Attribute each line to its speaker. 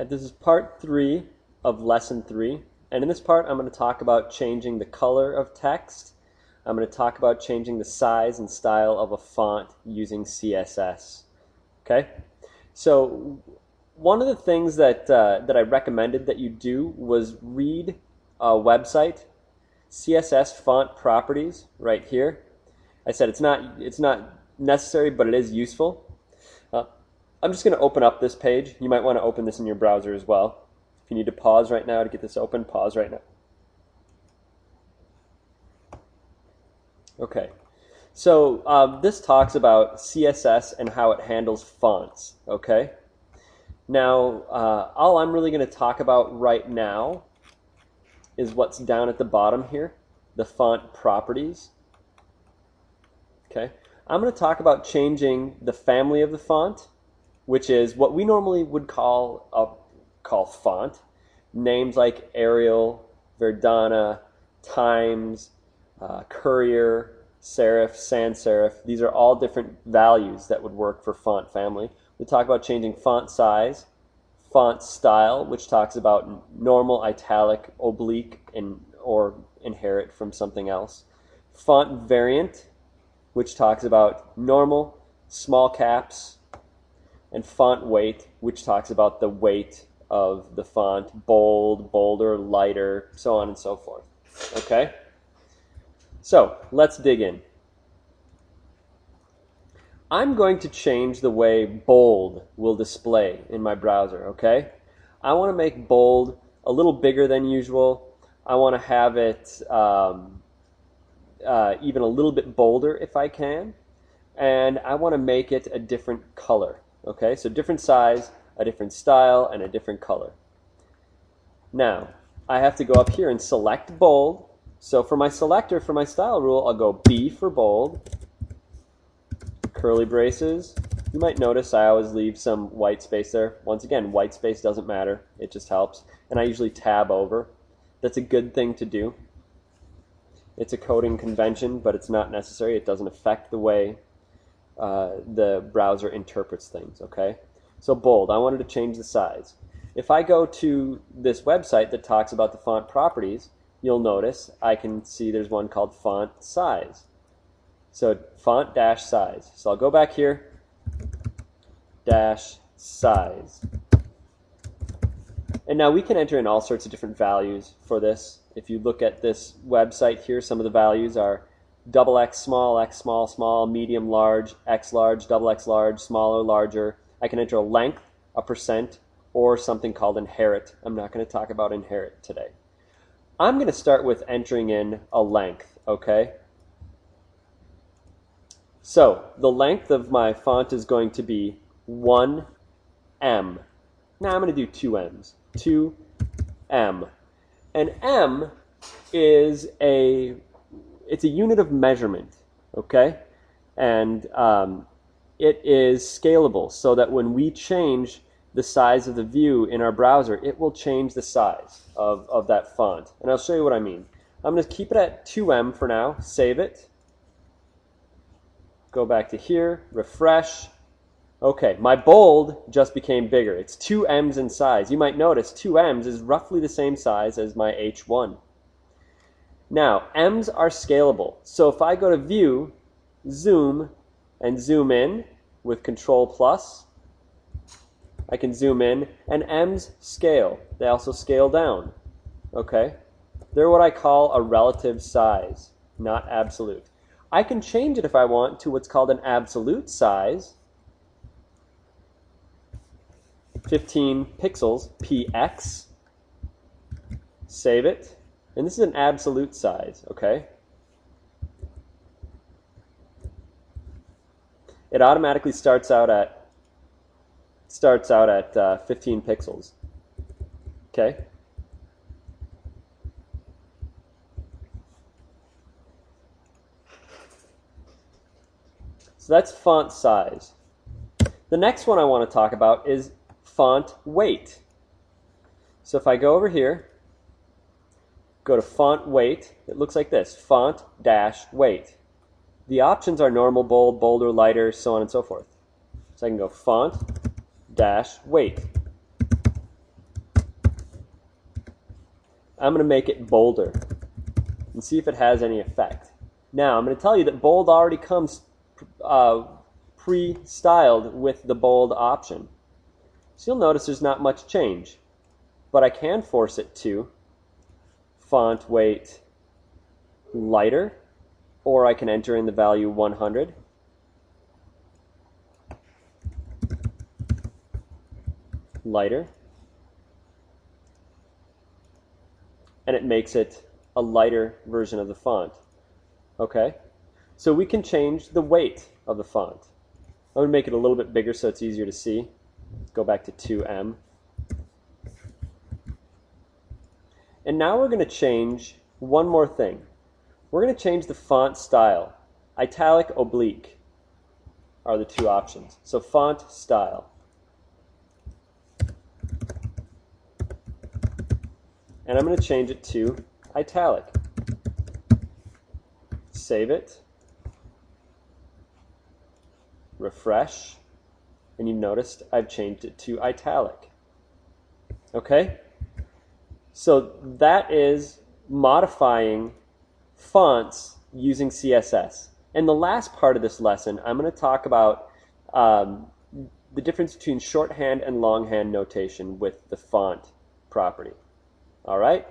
Speaker 1: This is part 3 of lesson 3, and in this part I'm going to talk about changing the color of text. I'm going to talk about changing the size and style of a font using CSS. Okay? So one of the things that I recommended that you do was read a website, CSS font properties, right here. I said it's not necessary, but it is useful. I'm just going to open up this page. You might want to open this in your browser as well. If you need to pause right now to get this open, pause right now. Okay, so this talks about CSS and how it handles fonts. Okay, now all I'm really going to talk about right now is what's down at the bottom here, the font properties. Okay, I'm going to talk about changing the family of the font, which is what we normally would call font. Names like Arial, Verdana, Times, Courier, Serif, Sans Serif. These are all different values that would work for font family. We talk about changing font size, font style, which talks about normal, italic, oblique, or inherit from something else. Font variant, which talks about normal, small caps, and font weight, which talks about the weight of the font, bold, bolder, lighter, so on and so forth. Okay? So, let's dig in. I'm going to change the way bold will display in my browser, okay? I want to make bold a little bigger than usual. I want to have it even a little bit bolder if I can. And I want to make it a different color. Okay, so different size, a different style, and a different color. Now, I have to go up here and select bold. So for my selector, for my style rule, I'll go B for bold, curly braces. You might notice I always leave some white space there. Once again, white space doesn't matter. It just helps. And I usually tab over. That's a good thing to do. It's a coding convention, but it's not necessary. It doesn't affect the way the browser interprets things, okay? So bold, I wanted to change the size. If I go to this website that talks about the font properties, you'll notice I can see there's one called font size. So font dash size. So I'll go back here, dash size. And now we can enter in all sorts of different values for this. If you look at this website here, some of the values are XX small, small, medium, large, X large, XX large, smaller, larger. I can enter a length, a percent, or something called inherit. I'm not going to talk about inherit today. I'm going to start with entering in a length, okay? So the length of my font is going to be 1M. Now I'm going to do 2 M's. 2M. And M is it's a unit of measurement, okay? And it is scalable so that when we change the size of the view in our browser, it will change the size of that font. And I'll show you what I mean. I'm going to keep it at 2M for now, save it, go back to here, refresh. Okay, my bold just became bigger. It's 2 M's in size. You might notice 2 M's is roughly the same size as my H1. Now, M's are scalable. So if I go to View, Zoom, and zoom in with Control plus, I can zoom in, and M's scale. They also scale down. Okay? They're what I call a relative size, not absolute. I can change it if I want to what's called an absolute size, 15 pixels, px, save it. And this is an absolute size, okay? It automatically starts out at 15 pixels, okay? So that's font size. The next one I want to talk about is font weight. So if I go over here, go to font weight, it looks like this, font dash weight. The options are normal, bold, bolder, lighter, so on and so forth. So I can go font dash weight. I'm going to make it bolder and see if it has any effect. Now, I'm going to tell you that bold already comes pre-styled with the bold option. So you'll notice there's not much change, but I can force it to font weight lighter, or I can enter in the value 100. Lighter. And it makes it a lighter version of the font. Okay? So we can change the weight of the font. I'm going to make it a little bit bigger so it's easier to see. Go back to 2M. And now we're going to change one more thing. We're going to change the font style. Italic, oblique are the two options. So font style. And I'm going to change it to italic. Save it. Refresh. And you noticed I've changed it to italic. Okay? So that is modifying fonts using CSS. In the last part of this lesson, I'm going to talk about the difference between shorthand and longhand notation with the font property. All right?